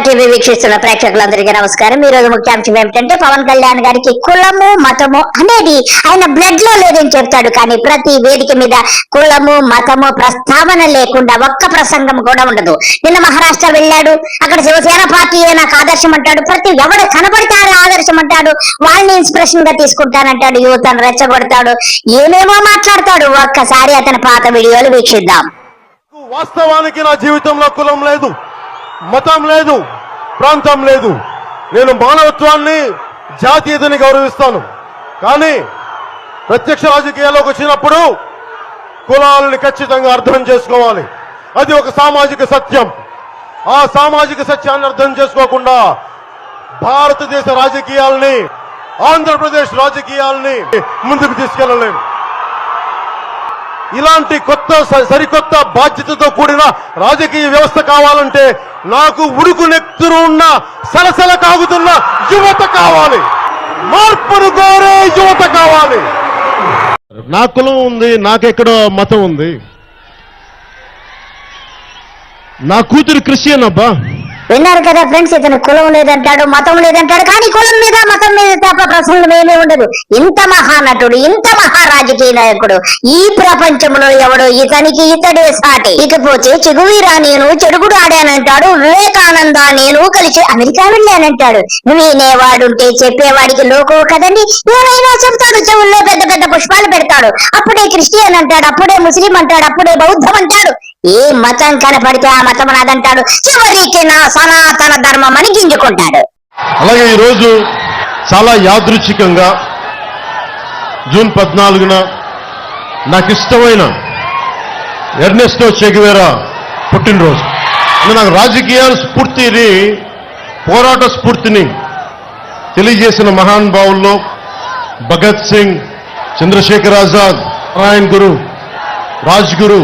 TV వీక్షిస్తున్న ప్రేక్షకులందరికీ నమస్కారం. ఈ రోజు ముఖ్యాంశం ఏమిటంటే పవన్ కళ్యాణ్ గారికి కులము మతము అనేది ఆయన బ్లడ్ లో లేదని చెప్తాడు. కానీ ప్రతి వేదిక మీద కులము మతము ప్రస్తావన లేకుండా ఒక్క ప్రసంగం కూడా ఉండదు. నిన్న మహారాష్ట్ర వెళ్ళాడు, అక్కడ శివసేన పార్టీ నాకు ఆదర్శం అంటాడు. ప్రతి ఎవడు కనబడితే ఆదర్శం అంటాడు, వాళ్ళని ఇన్స్పిరేషన్ గా తీసుకుంటానంటాడు, యువతను రెచ్చగొడతాడు, ఏమేమో మాట్లాడతాడు. ఒక్కసారి అతని పాత వీడియోలు వీక్షిద్దాం. వాస్తవానికి నా జీవితంలో కులం లేదు, మతం లేదు, ప్రాంతం లేదు. నేను మానవత్వాన్ని జాతీయతని గౌరవిస్తాను. కానీ ప్రత్యక్ష రాజకీయాల్లోకి వచ్చినప్పుడు కులాలని ఖచ్చితంగా అర్థం చేసుకోవాలి. అది ఒక సామాజిక సత్యం. ఆ సామాజిక సత్యాన్ని అర్థం చేసుకోకుండా భారతదేశ రాజకీయాల్ని, ఆంధ్రప్రదేశ్ రాజకీయాల్ని ముందుకు తీసుకెళ్లలేము. ఇలాంటి సరికొత్త బాధ్యతతో కూడిన రాజకీయ వ్యవస్థ కావాలంటే నాకు ఉడుకు నెత్తురు ఉన్న సలసల కాగుతున్న యువత కావాలి. మార్పును కోరే యువత కావాలి. నా కులం ఉంది, నాకెక్కడో మతం ఉంది. నా కూతురు క్రిస్టియన్ అబ్బా. విన్నారు కదా ఫ్రెండ్స్, ఇతను కులం లేదంటాడు, మతం లేదంటాడు. కానీ కులం మీద మతం మీద తప్ప ప్రసంగం ఏమీ ఉండదు. ఇంత మహానటుడు, ఇంత మహారాజకీయ నాయకుడు ఈ ప్రపంచంలో ఎవడు, ఇతనికి ఇతడే సాటి. ఇకపోతే చెగువీరా నేను చెడుగుడు ఆడానంటాడు, వివేకానంద నేను కలిసి అమెరికా వెళ్ళానంటాడు. వినేవాడుంటే చెప్పేవాడికి లోకో కదండి, ఏమైనా చెప్తాడు. చెవుల్లో పెద్ద పెద్ద పుష్పాలు పెడతాడు. అప్పుడే క్రిస్టియన్ అంటాడు, అప్పుడే ముస్లిం అంటాడు, అప్పుడే బౌద్ధం అంటాడు. ఏ మతం కనపడితే ఆ మతం నాదంటాడు. చివరికి నా సనాతన ధర్మం అని గింజుకుంటాడు. అలాగే ఈరోజు చాలా యాదృచ్ఛికంగా జూన్ 14న నాకు ఇష్టమైన ఎర్నెస్టో చే గెవేరా పుట్టినరోజు. నాకు రాజకీయాల స్ఫూర్తిని, పోరాట స్ఫూర్తిని తెలియజేసిన మహానుభావుల్లో భగత్ సింగ్, చంద్రశేఖర్ ఆజాద్, నారాయణ గురు, రాజ్గురు,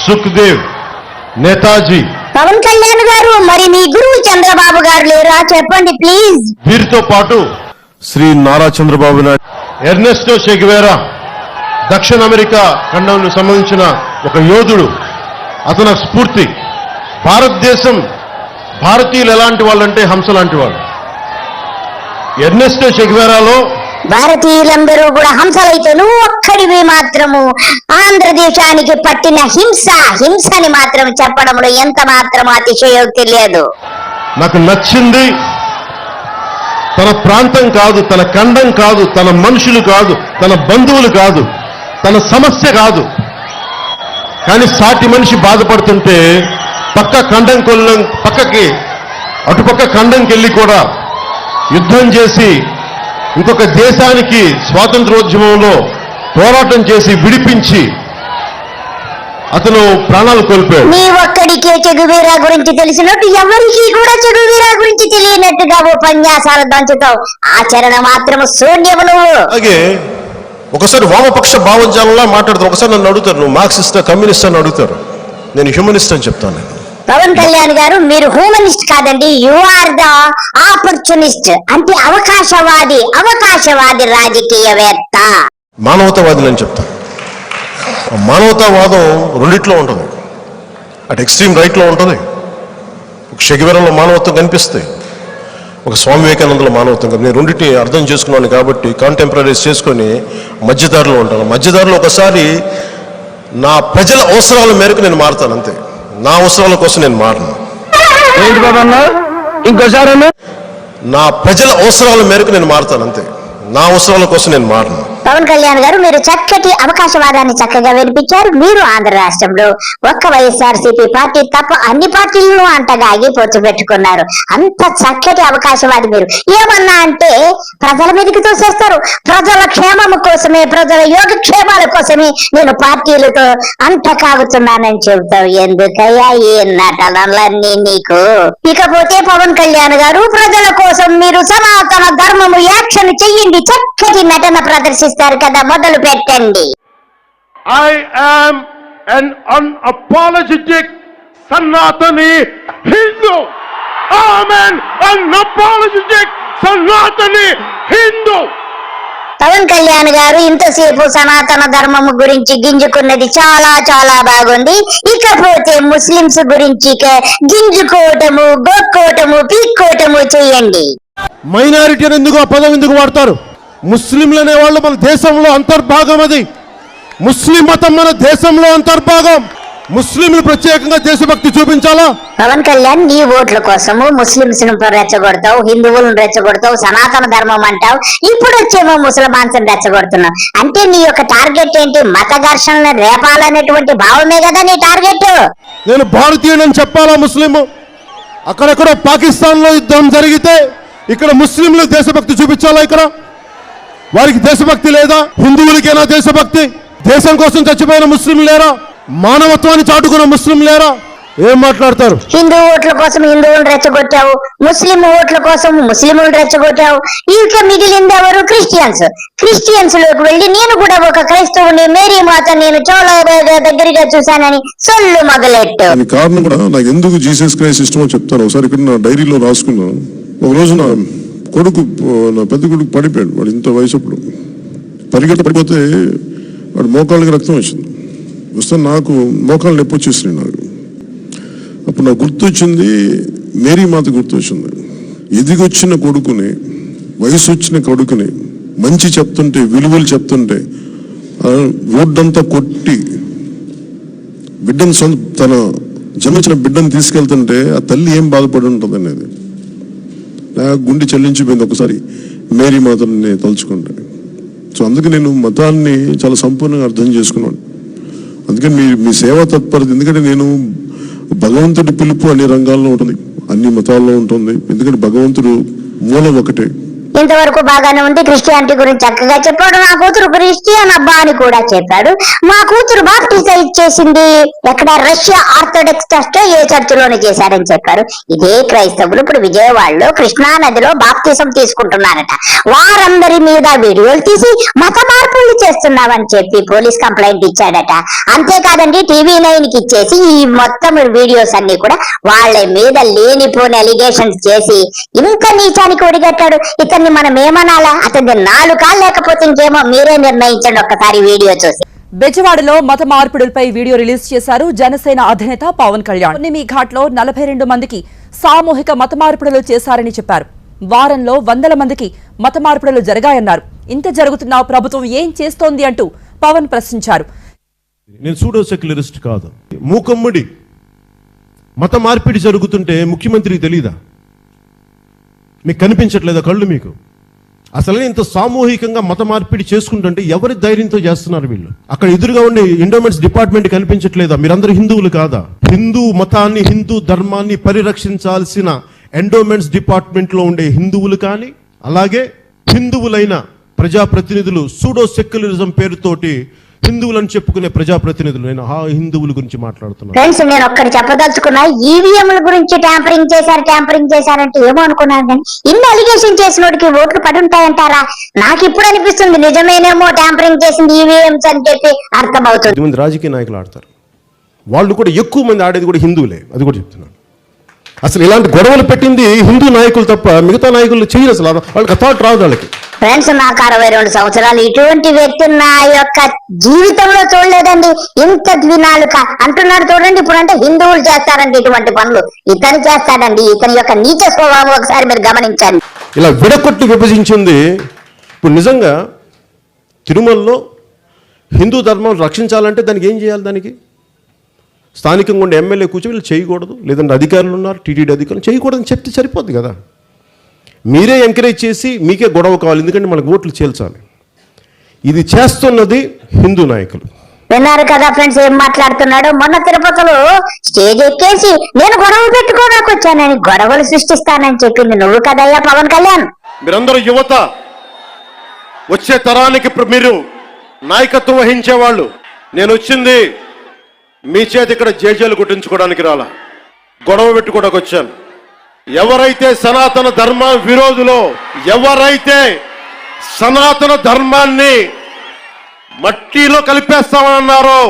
సుఖ్దేవ్, నేతాజీ. పవన్ కళ్యాణ్ గారు, మరి మీ గురువు చంద్రబాబు గారు లేరా? చెప్పండి ప్లీజ్. వీరితో పాటు శ్రీ నారా చంద్రబాబు నాయుడు, ఎర్నెస్టో చే గెవేరా దక్షిణ అమెరికా ఖండానికి సంబంధించిన ఒక యోధుడు. అతని స్ఫూర్తి. భారతదేశం, భారతీయులు ఎలాంటి వాళ్ళంటే హంస లాంటి వాళ్ళు. ఎర్నెస్టో చే గెవేరాలో భారతీయులందరూ కూడా హంసలైతే నువ్వు ఒక్కడివి మాత్రము ఆంధ్రదేశానికి పట్టిన హింసని మాత్రం చెప్పడంలో ఎంత మాత్రం అతిశయోక్తి లేదు. నాకు నచ్చింది తన ప్రాంతం కాదు, తన ఖండం కాదు, తన మనుషులు కాదు, తన బంధువులు కాదు, తన సమస్య కాదు. కానీ సాటి మనిషి బాధపడుతుంటే పక్కకి అటుపక్క ఖండంకి వెళ్ళి కూడా యుద్ధం చేసి ఇంకొక దేశానికి స్వాతంత్రోద్యమంలో పోరాటం చేసి విడిపించి అతను ప్రాణాలు కోల్పోయాడు. నీ ఒక్కడికే చెగువీరా గురించి తెలిసినట్టు ఎవరికి కూడా చెగువీరా గురించి తెలియనట్టుగా ఉపన్యాసాలు దంచుతావు. ఆచరణ మాత్రం శూన్యము నువ్వు. అలాగే ఒకసారి వామపక్ష భావజాలంలా మాట్లాడతారు. ఒకసారి నన్ను అడుగుతారు, నువ్వు మార్క్సిస్ట్ కమ్యూనిస్ట్ అని అడుగుతారు. నేను హ్యూమనిస్ట్ అని చెప్తాను. పవన్ కళ్యాణ్ గారు, మీరు హ్యూమనిస్ట్ కాదండి, యు ఆర్ ద ఆపర్చునిస్ట్. అంటే అవకాశవాది రాజకీయవేత్త. మానవతావాది అని చెప్తాను. మానవతావాదం రెండిట్లో ఉంటుంది. అటు ఎక్స్ట్రీమ్ రైట్లో ఉంటుంది, ఒక షెగెవేరాలో మానవత్వం కనిపిస్తుంది, ఒక స్వామి వివేకానందలో మానవత్వం. నేను రెండింటిని అర్థం చేసుకున్నాను కాబట్టి కాంటెంపరీస్ చేసుకొని మధ్యదారిలో ఉంటాను. మధ్యదారిలో ఒకసారి నా ప్రజల అవసరాల మేరకు నేను మారుతాను, అంతే. నా అవసరాల కోసం నేను మారను. ఇంకోసారి నా ప్రజల అవసరాల మేరకు నేను మారుతాను, అంతే. నా అవసరాల కోసం నేను మారను. పవన్ కళ్యాణ్ గారు, మీరు చక్కటి అవకాశవాదాన్ని చక్కగా వినిపించారు. మీరు ఆంధ్ర రాష్ట్రంలో ఒక్క వైఎస్ఆర్సీపీ పార్టీ తప్ప అన్ని పార్టీలను అంటగాగి పొత్తు పెట్టుకున్నారు. అంత చక్కటి అవకాశవాది మీరు. ఏమన్నా అంటే ప్రజల మీదకి తోసేస్తారు. ప్రజల క్షేమం కోసమే, ప్రజల యోగక్షేమాల కోసమే నేను పార్టీలతో అంత కాగుతున్నానని చెబుతావు. ఎందుకయ్యా ఈ నటనలన్నీ నీకు? ఇకపోతే పవన్ కళ్యాణ్ గారు, ప్రజల కోసం మీరు సనాతన ధర్మము యాక్షన్ చెయ్యండి. చక్కటి నటన ప్రదర్శిస్తారు కదా, మొదలు పెట్టండి. I am an unapologetic Sanatani Hindu. I am an unapologetic Sanatani Hindu. Pawan Kalyan గారు ఇంతసేపు సనాతన ధర్మము గురించి గింజుకున్నది చాలా చాలా బాగుంది. ఇకపోతే ముస్లింస్ గురించి గింజుకోవటము, గొక్కోవటము, పీక్కోవటము చేయండి. మైనారిటీ అని ఎందుకు ఆ పదం ఎందుకు వాడతారు? ముస్లింలు అనే వాళ్ళు మన దేశంలో అంతర్భాగం. అది ముస్లిం మతం మన దేశంలో అంతర్భాగం. ముస్లింలు ప్రత్యేకంగా దేశభక్తి చూపించాలా? పవన్ కళ్యాణ్ నీ ఓట్ల కోసము ముస్లింస్ ను రెచ్చగొడతావు, హిందువులను రెచ్చగొడతావు, సనాతన ధర్మం అంటావు, ఇప్పుడు వచ్చేమో ముసల్మాన్స్ రెచ్చగొడుతున్నావు. అంటే నీ యొక్క టార్గెట్ ఏంటి? మత ఘర్షణను రేపాలనేటువంటి భావమే కదా నీ టార్గెట్. నేను భారతీయుడని చెప్పాలా? ముస్లిం అక్కడెక్కడో పాకిస్తాన్ లో యుద్ధం జరిగితే ఇక్కడ ముస్లింలు దేశభక్తి చూపించాలా? ఇక్కడ వారికి దేశభక్తి లేదా? హిందువులకేనా దేశభక్తి? దేశం కోసం చచ్చిపోయిన ముస్లిం లేరా? మానవత్వాన్ని చాటుకున్న ముస్లిం లేరా? ఏం మాట్లాడతారు? హిందూ ఓట్ల కోసం హిందువులను రెచ్చగొట్టావు, ముస్లిం ఓట్ల కోసం ముస్లింలను రెచ్చగొట్టావు. ఇక మిగిలింది ఎవరు? క్రిస్టియన్స్ లోకి వెళ్ళి నేను కూడా ఒక క్రైస్తవుని, మేరీ మాత నేను చాలా దగ్గరగా చూశానని సొల్లు మొదలెట్టు. కారణం కూడా నాకు ఎందుకు జీసస్ క్రైస్ట్ ఇష్టమో చెప్తాను. ఒకసారి ఇక్కడ నా డైరీలో రాసుకున్నాను. ఒక రోజు నా పెద్ద కొడుకు పడిపోయాడు. వాడు ఇంత వయసప్పుడు పడిపోతే వాడు మోకాళ్ళకి రక్తం వచ్చింది. వస్తే నాకు మోకాళ్ళు నొప్పి వచ్చేసినాయి. నాకు అప్పుడు నాకు గుర్తొచ్చింది, మేరీ మాత గుర్తొచ్చింది. ఎదిగొచ్చిన కొడుకుని, వయసు వచ్చిన కొడుకుని మంచి చెప్తుంటే, విలువలు చెప్తుంటే రోడ్డంతా కొట్టి బిడ్డను తన జన్మించిన బిడ్డను తీసుకెళ్తుంటే ఆ తల్లి ఏం బాధపడి ఉంటుంది అనేది నాకు గుండె చెల్లించిపోయింది ఒకసారి మేరీ మాతని తలుచుకుంటే. సో అందుకే నేను మతాన్ని చాలా సంపూర్ణంగా అర్థం చేసుకున్నాను. అందుకని మీ సేవా తత్పరత, ఎందుకంటే నేను భగవంతుడి పిలుపు అన్ని రంగాల్లో ఉంటుంది, అన్ని మతాల్లో ఉంటుంది. ఎందుకంటే భగవంతుడు మూలం ఒకటే. ఇంతవరకు బాగానే ఉంది. క్రిస్టియానిటీ గురించి చక్కగా చెప్పాడు. నా కూతురు క్రిస్టియన్ అబ్బా అని కూడా చెప్పాడు. మా కూతురు బాప్టిజైజ్ చేసింది ఎక్కడ? రష్యా ఆర్థోడాక్స్ చర్చ్ ఏ చర్చిలోనే చేశారని చెప్పారు. ఇదే క్రైస్తవులు ఇప్పుడు విజయవాడలో కృష్ణా నదిలో బాప్టిజం తీసుకుంటున్నారట. వారందరి మీద వీడియోలు తీసి మత మార్పులు చేస్తున్నావని చెప్పి పోలీస్ కంప్లైంట్ ఇచ్చాడట. అంతేకాదండి, TV9 కి ఇచ్చేసి ఈ మొత్తం వీడియోస్ అన్ని కూడా వాళ్ళ మీద లేనిపోని అలిగేషన్స్ చేసి ఇంత నీచానికి ఒడిగట్టాడు. ఇతన్ని మనం ఏమనాలా? అతని 4 కాళ్ళు లేకపోతే ఇంకేమో మీరే నిర్ణయించండి ఒక్కసారి వీడియో చూసి. బెజవాడలో మత మార్పిడులపై వీడియో రిలీజ్ చేశారు జనసేన అధినేత పవన్ కళ్యాణ్. నిమి ఘాట్లో 42 మందికి సామూహిక మత మార్పిడులు చేశారని చెప్పారు. వారంలో 100 మందికి మత మార్పిడులు జరిగాయన్నారు. ఇంత జరుగుతున్నా ప్రభుత్వం ఏం చేస్తోంది అంటూ పవన్ ప్రశ్నించారు. నేను సూడో సెక్యులరిస్ట్ కాదు. మూకమ్ముడి మత మార్పిడి జరుగుతుంటే ముఖ్యమంత్రికి తెలీదా? మీకు కనిపించట్లేదా కళ్ళు? మీకు అసలు ఇంత సామూహికంగా మత మార్పిడి చేసుకుంటుంటే ఎవరి ధైర్యంతో చేస్తున్నారు వీళ్ళు? అక్కడ ఎదురుగా ఉండే ఎండోమెంట్స్ డిపార్ట్మెంట్ కనిపించట్లేదా? మీరందరూ హిందువులు కాదా? హిందూ మతాన్ని, హిందూ ధర్మాన్ని పరిరక్షించాల్సిన ఎండోమెంట్స్ డిపార్ట్మెంట్ లో ఉండే హిందువులు కానీ, అలాగే హిందువులైన ప్రజాప్రతినిధులు సూడో సెక్యులరిజం పేరుతోటి హిందువులను చెప్పుకునే ప్రజాప్రతినిధులు. నేను హిందువుల గురించి మాట్లాడుతున్నాను. ఫ్రెండ్స్, నేను ఒక్కటి చెప్పదలుచుకున్నా. ఈవీఎంల గురించి ట్యాంపరింగ్ చేశారంటే ఏమో అనుకున్నాను, కానీ ఇన్ని అలిగేషన్ చేసినోడికి ఓట్లు పడి ఉంటాయంటారా? నాకు ఇప్పుడు అనిపిస్తుంది నిజమేనేమో ట్యాంపరింగ్ చేసింది ఈవీఎంస్ అని చెప్పి అర్థమవుతుంది. మంది రాజకీయ నాయకులు ఆడతారు, వాళ్ళు కూడా ఎక్కువ మంది ఆడేది కూడా హిందువులే. అది కూడా చెప్తున్నాను. అసలు ఇలాంటి గొడవలు పెట్టింది హిందూ నాయకులు తప్ప మిగతా నాయకులు చేయరు. అసలు వాళ్ళకి థాట్ రాదు వాళ్ళకి. ఫ్రెండ్స్, నాకు 62 సంవత్సరాలు, ఇటువంటి వ్యక్తి నా యొక్క జీవితంలో చూడలేదండి. ఇంత ద్వినాలుక అంటున్నాడు చూడండి. ఇప్పుడు అంటే హిందువులు చేస్తారండి ఇటువంటి పనులు, ఇతను చేస్తాడండి. ఇతని యొక్క నీచ స్వభావం ఒకసారి మీరు గమనించండి. ఇలా విడకొట్టి విభజించింది. ఇప్పుడు నిజంగా తిరుమలలో హిందూ ధర్మం రక్షించాలంటే దానికి ఏం చేయాలి? దానికి స్థానికంగా ఉండే ఎమ్మెల్యే కూర్చొని వీళ్ళు చేయకూడదు, లేదంటే అధికారులు ఉన్నారు, టీటీడీ అధికారులు చేయకూడదని చెప్తే సరిపోద్ది కదా. మీరే ఎంకరేజ్ చేసి మీకే గొడవ కావాలి, ఎందుకంటే మనకు ఓట్లు చేల్చాలి. ఇది చేస్తున్నది హిందూ నాయకులు. విన్నారు కదా ఫ్రెండ్స్ ఏం మాట్లాడుతున్నాడు? మొన్న తిరుపతిలో స్టేజ్ ఎక్కేసి నేను గొడవలు పెట్టుకోడానికి వచ్చానని, గొడవలు సృష్టిస్తానని చెప్పింది నువ్వు కదయ్యా పవన్ కళ్యాణ్. మీరందరూ యువత, వచ్చే తరానికి మీరు నాయకత్వం వహించేవాళ్ళు. నేను వచ్చింది మీ చేతి ఇక్కడ జేజేలు కొట్టించుకోవడానికి రాలా, గొడవ పెట్టుకోవడానికి వచ్చాను. ఎవరైతే సనాతన ధర్మ విరోధులో, ఎవరైతే సనాతన ధర్మాన్ని మట్టిలో కలిపేస్తామన్నారో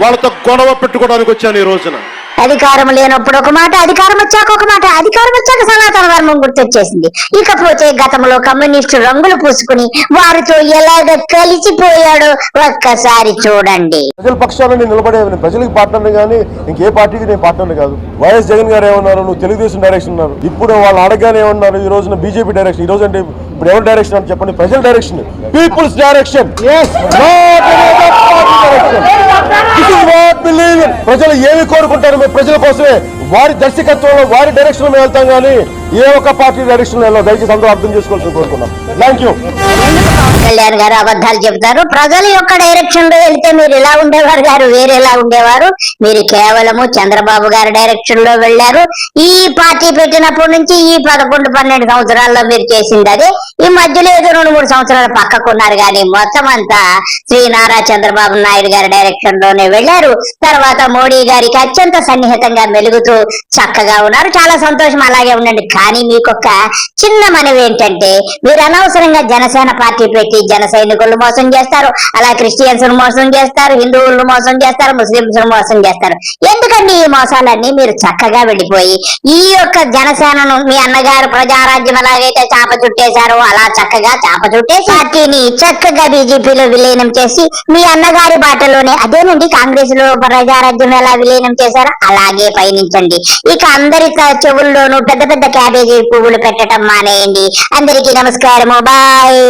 వాళ్ళతో గొడవ పెట్టుకోవడానికి వచ్చాను ఈ రోజున. అధికారం లేనప్పుడు ఒక మాట, అధికారం వచ్చాక ఒక మాట, అధికారం వచ్చాక సనాతన ధర్మం గుర్తొచ్చేసింది. ఇకపోతే గతంలో కమ్యూనిస్టు రంగులు పూసుకుని వారితో ఎలాగ కలిసిపోయాడో ఒక్కసారి చూడండి. ప్రజల పక్షాన నేను నిలబడే ప్రజలకు పార్ట్నర్ కానీ ఇంకే పార్టీకి నేను పార్ట్నర్ కాదు. వైఎస్ జగన్ గారు ఏమన్నారు, నువ్వు తెలుగుదేశం డైరెక్షన్ ఉన్నారు. ఇప్పుడు వాళ్ళు అడగానే ఏమన్నారు, ఈ రోజున బీజేపీ డైరెక్షన్. ఈ రోజు అంటే ఇప్పుడు ఎవరి డైరెక్షన్ అని చెప్పండి, ప్రజల డైరెక్షన్, పీపుల్స్ డైరెక్షన్. ప్రజలు ఏమి కోరుకుంటారు, ప్రజల కోసమే వారి దర్శకత్వంలో వారి డైరెక్షన్ లో వెళ్తాం కానీ ఏ ఒక్క పార్టీ డైరెక్షన్ లో దయచేసి అందరూ అర్థం చేసుకోవాల్సి కోరుకున్నాం. Thank you. కళ్యాణ్ గారు అబద్ధాలు చెబుతారు. ప్రజల యొక్క డైరెక్షన్ లో వెళ్తే మీరు ఇలా ఉండేవారు గారు, వేరేలా ఉండేవారు. మీరు కేవలము చంద్రబాబు గారి డైరెక్షన్ లో వెళ్లారు. ఈ పార్టీ పెట్టినప్పటి నుంచి ఈ 11-12 సంవత్సరాల్లో మీరు చేసింది అదే. ఈ మధ్యలో ఏదో 2-3 సంవత్సరాలు పక్కకున్నారు కానీ మొత్తం అంతా శ్రీ నారా చంద్రబాబు నాయుడు గారి డైరెక్షన్ లోనే వెళ్లారు. తర్వాత మోడీ గారికి అత్యంత సన్నిహితంగా మెలుగుతూ చక్కగా ఉన్నారు. చాలా సంతోషం, అలాగే ఉండండి. కానీ మీకొక చిన్న మనవి ఏంటంటే, మీరు అనవసరంగా జనసేన పార్టీ పెట్టి జన సైనికులను మోసం చేస్తారు, అలా క్రిస్టియన్స్ మోసం చేస్తారు, హిందువులను మోసం చేస్తారు, ముస్లింస్ మోసం చేస్తారు. ఎందుకండి ఈ మోసాలన్నీ? మీరు చక్కగా వెళ్ళిపోయి ఈ యొక్క జనసేనను మీ అన్నగారు ప్రజారాజ్యం ఎలాగైతే చాప చుట్టేశారో అలా చక్కగా చాప చుట్టే పార్టీని చక్కగా బీజేపీలో విలీనం చేసి మీ అన్నగారి బాటలోనే, అదేనండి కాంగ్రెస్ లో ప్రజారాజ్యం ఎలా విలీనం చేశారో అలాగే పయనించండి. ఇక అందరి చెవుల్లోనూ పెద్ద పెద్ద క్యాబేజీ పువ్వులు పెట్టడం మానేయండి. అందరికీ నమస్కారము, బాయ్.